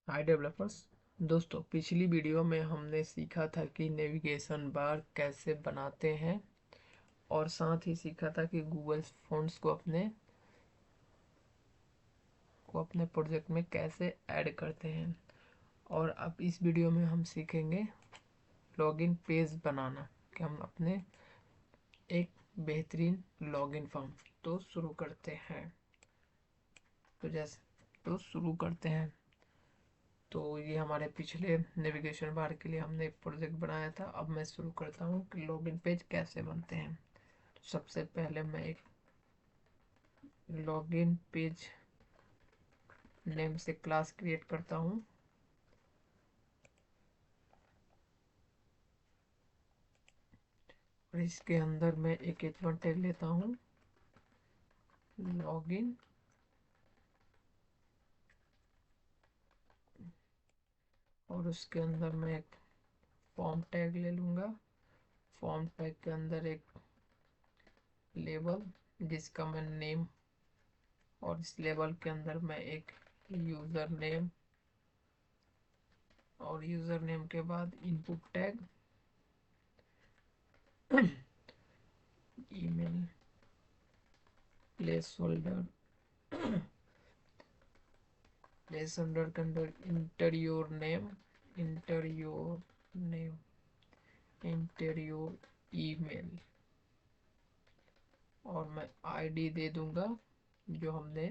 हाय developers दोस्तों, पिछली video में हमने सीखा था कि नेविगेशन बार कैसे बनाते हैं और साथ ही सीखा था कि गूगल फ़ॉन्ट्स को अपने प्रोजेक्ट में कैसे ऐड करते हैं। और अब इस वीडियो में हम सीखेंगे लॉगिन पेज बनाना, कि हम अपने एक बेहतरीन लॉगिन फॉर्म। तो शुरू करते हैं। तो शुरू करते हैं। तो ये हमारे पिछले नेविगेशन बार के लिए हमने एक प्रोजेक्ट बनाया था। अब मैं शुरू करता हूँ कि लॉगिन पेज कैसे बनते हैं। तो सबसे पहले मैं एक लॉगिन पेज नेम से क्लास क्रिएट करता हूँ। और इसके अंदर मैं एक H1 टैग लेता हूँ, लॉगिन। और उसके अंदर मैं एक फॉर्म टैग ले लूँगा। फॉर्म टैग के अंदर एक लेबल जिसका मैं नेम, और इस लेबल के अंदर मैं एक यूज़र नेम, और यूज़र नेम के बाद input tag, email, place holder, place holder के अंदर inter your name, inter your name, inter your email. और मैं आईडी दे दूंगा जो हमने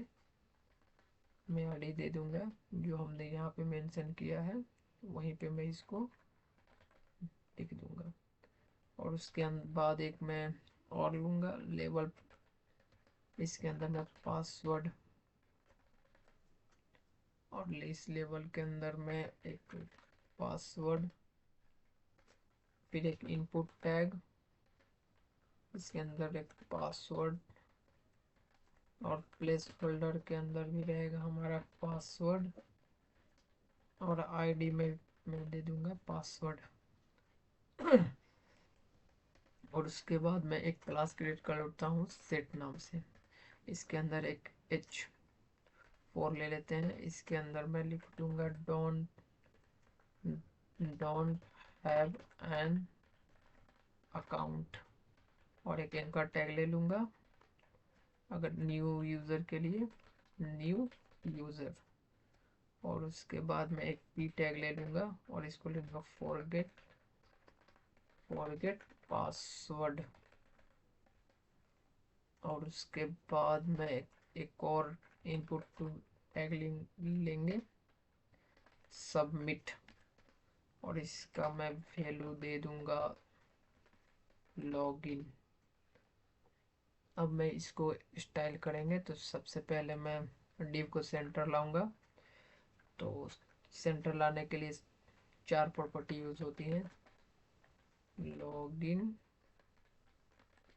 मैं आईडी दे दूंगा जो हमने यहाँ पे मेंशन किया है, वहीं पे मैं इसको लिख दूंगा। और उसके बाद एक मैं और लूँगा लेबल। इसके अंदर मैं पासवर्ड, और इस लेबल के अंदर मैं एक पासवर्ड, फिर एक इनपुट टैग, इसके अंदर एक पासवर्ड, और प्लेस होल्डर के अंदर भी रहेगा हमारा पासवर्ड, और आईडी में मैं दे दूंगा पासवर्ड। और उसके बाद मैं एक क्लास क्रिएट करता हूँ सेट नाम से। इसके अंदर एक H4 ले लेते हैं। इसके अंदर मैं लिख दूंगा डोंट हैव एन अकाउंट, और एक एंकर टैग ले लूँगा अगर न्यू यूज़र के लिए, न्यू यूज़र। और उसके बाद मैं एक पी टैग ले लूँगा और इसको ले लूँगा फॉरगेट पासवर्ड। और उसके बाद मैं एक और इनपुट टैग लेंगे, सबमिट। और इसका मैं वैल्यू दे दूंगा लॉगिन। अब मैं इसको स्टाइल करेंगे, तो सबसे पहले मैं डिव को सेंटर लाऊंगा। तो सेंटर लाने के लिए 4 प्रॉपर्टी यूज होती हैं। लॉगिन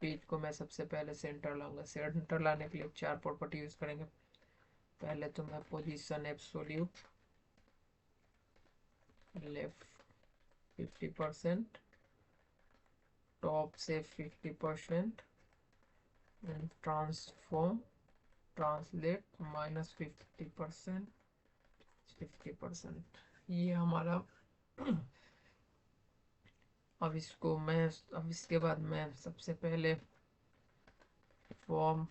पेज को मैं सबसे पहले सेंटर लाऊंगा। सेंटर लाने के लिए 4 प्रॉपर्टी यूज करेंगे। पहले तो मैं पोजीशन एब्सोल्यूट लेफ्ट 50%, टॉप से 50%, एंड ट्रांसफॉर्म ट्रांसलेट -50%, 50%। ये हमारा अब इसके बाद मैं सबसे पहले फॉर्म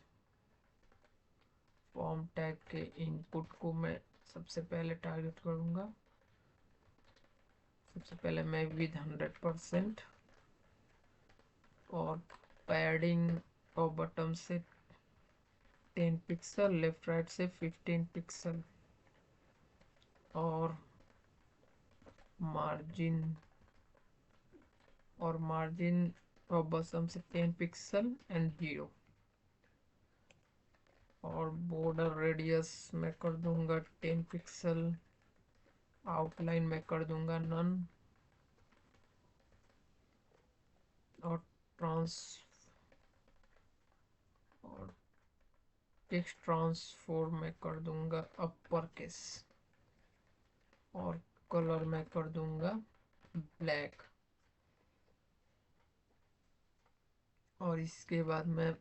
फॉर्म टैग के इनपुट को मैं सबसे पहले टारगेट करूँगा। सबसे पहले मैं विद 100%, और पैडिंग टॉप बटन से 10 पिक्सल, लेफ्ट राइट से 15 पिक्सल, और मार्जिन टॉप बटन से 10 पिक्सल एंड 0। और बॉर्डर रेडियस मैं कर दूंगा 10 पिक्सल, आउटलाइन में कर दूंगा नन, और ट्रांस और टेक्स्ट ट्रांसफॉर्म में कर दूंगा अपर केस, और कलर में कर दूंगा ब्लैक। और इसके बाद मैं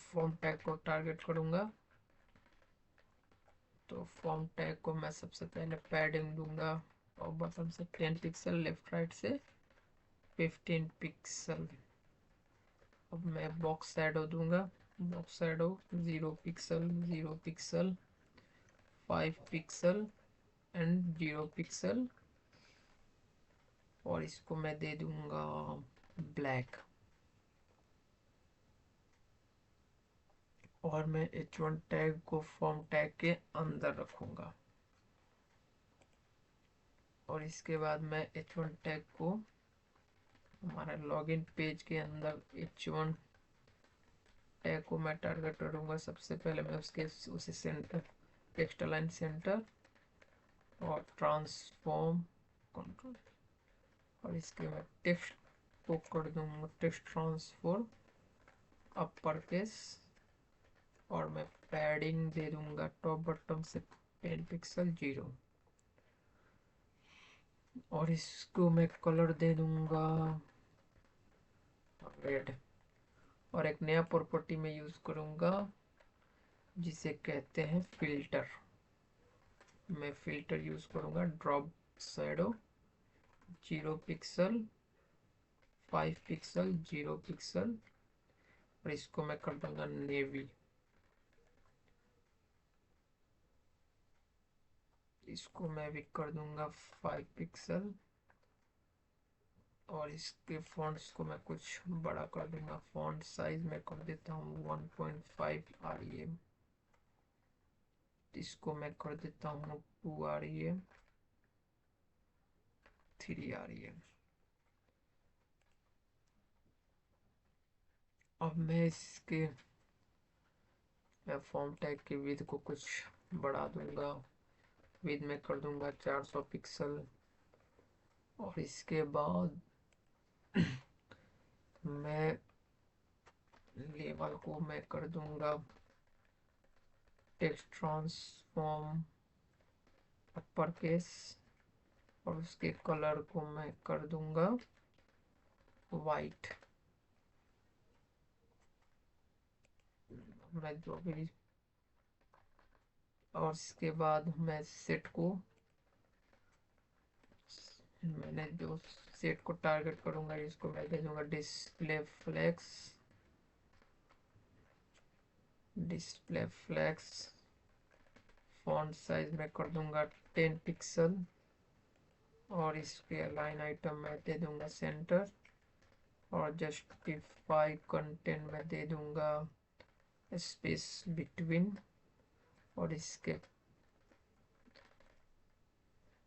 फॉर्म टैग को टारगेट करूंगा तो फॉर्म टैग को मैं सबसे पहले पैडिंग दूंगा और बटन से 10 पिक्सल, लेफ्ट राइट से 15 पिक्सल। अब मैं बॉक्स शैडो दूंगा, box shadow 0 pixel, 0 pixel, 5 pixel and 0 pixel, और इसको मैं दे दूंगा ब्लैक। और मैं h1 टैग को फॉर्म टैग के अंदर रखूंगा, और इसके बाद मैं h1 टैग को हमारा लॉगिन पेज के अंदर h1 टैग को मैं टारगेट करूंगा। सबसे पहले मैं उसके उसे सेंटर, टेक्स्ट अलाइन सेंटर और ट्रांसफॉर्म कंट्रोल, और इसके बाद टेक्स्ट को कर दूंगा टेक्स्ट ट्रांसफॉर्म अपर केस, और मैं पैडिंग दे दूंगा टॉप बटन से 10 पिक्सल 0, और इसको मैं कलर दे दूंगा रेड। और एक नया प्रॉपर्टी में यूज करूंगा जिसे कहते हैं फिल्टर। मैं फिल्टर यूज करूंगा drop shadow 0 pixel, 5 pixel, 0 pixel, और इसको मैं कर दूंगा नेवी। इसको मैं भी कर दूंगा 5 पिक्सल, और इसके फॉन्ट्स को मैं कुछ बड़ा कर दूंगा। फॉन्ट साइज मैं कर देता हूँ 1.5 REM। इसको मैं कर देता हूँ 2 REM, 3 REM। अब मैं फॉर्म टैग की विड्थ को कुछ बढ़ा दूंगा। विड्थ में कर दूंगा 400 पिक्सल, और इसके बाद मैं लेवल को मैं कर दूंगा टेक्स्ट ट्रांसफॉर्म अपर केस, और उसके कलर को मैं कर दूंगा वाइट। मैं जो भी, और इसके बाद मैं सेट को, मैंने जो सेट को टारगेट करूंगा इसको मैं दे दूंगा display flex, display flex. Font size में कर दूंगा 10 पिक्सल, और इसके लाइन आइटम में दे दूंगा सेंटर, और जस्टिफाई कंटेंट में दे दूंगा स्पेस बिटवीन, और इसके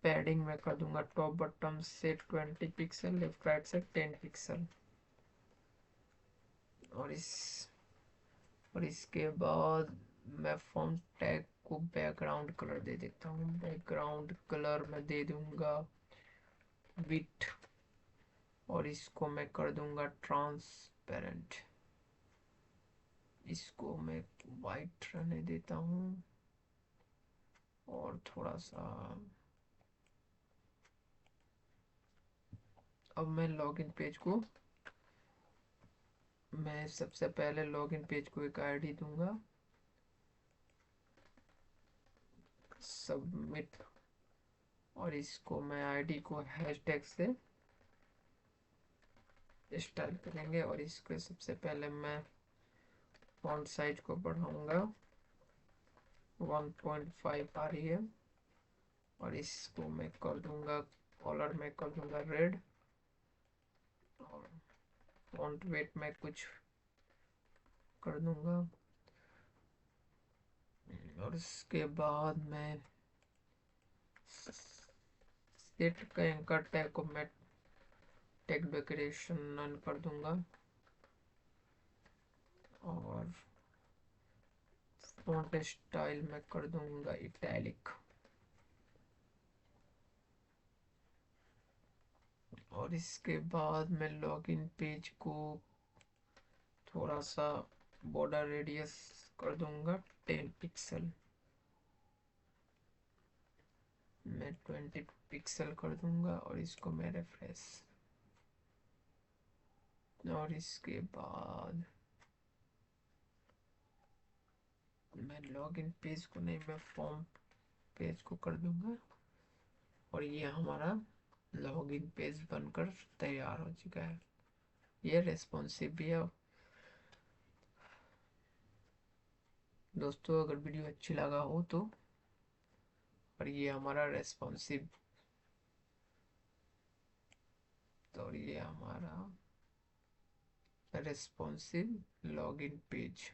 पैडिंग में कर दूंगा टॉप बटन से 20 पिक्सल, लेफ्ट राइट से 10 पिक्सल, और इसके बाद मैं फॉन्ट टैग को बैकग्राउंड कलर दे देता हूँ। बैकग्राउंड कलर में दे दूंगा विथ, और इसको मैं कर दूंगा ट्रांसपेरेंट। इसको मैं वाइट रहने देता हूँ, और थोड़ा सा। अब मैं लॉगिन पेज को, मैं सबसे पहले लॉगिन पेज को एक आईडी दूंगा, सबमिट, और इसको मैं आईडी को हैशटैग से स्टाइल करेंगे। और इसके सबसे पहले मैं फॉन्ट साइज को बढ़ाऊंगा 1.5 REM, और इसको मैं कर दूंगा कलर में कर दूंगा रेड, और फॉन्ट वेट में कुछ कर दूंगा, और इसके बाद मैं सेट का एंकर टैग को मैं टेक्स्ट डेकोरेशन नन कर दूंगा, और फॉन्ट स्टाइल में कर दूंगा इटैलिक, और इसके बाद मैं लॉगिन पेज को थोड़ा सा बॉर्डर रेडियस कर दूंगा 10 पिक्सल, मैं 20 पिक्सल कर दूंगा, और इसको मैं रिफ्रेश। और इसके बाद मैं लॉगिन पेज को नहीं, मैं फॉर्म पेज को कर दूंगा और ये हमारा लॉगिन पेज बनकर तैयार हो चुका है। ये रेस्पॉन्सिव भी है। दोस्तों अगर वीडियो अच्छी लगा हो तो, और ये हमारा रेस्पॉन्सिव, तो ये हमारा रेस्पॉन्सिव लॉगिन पेज।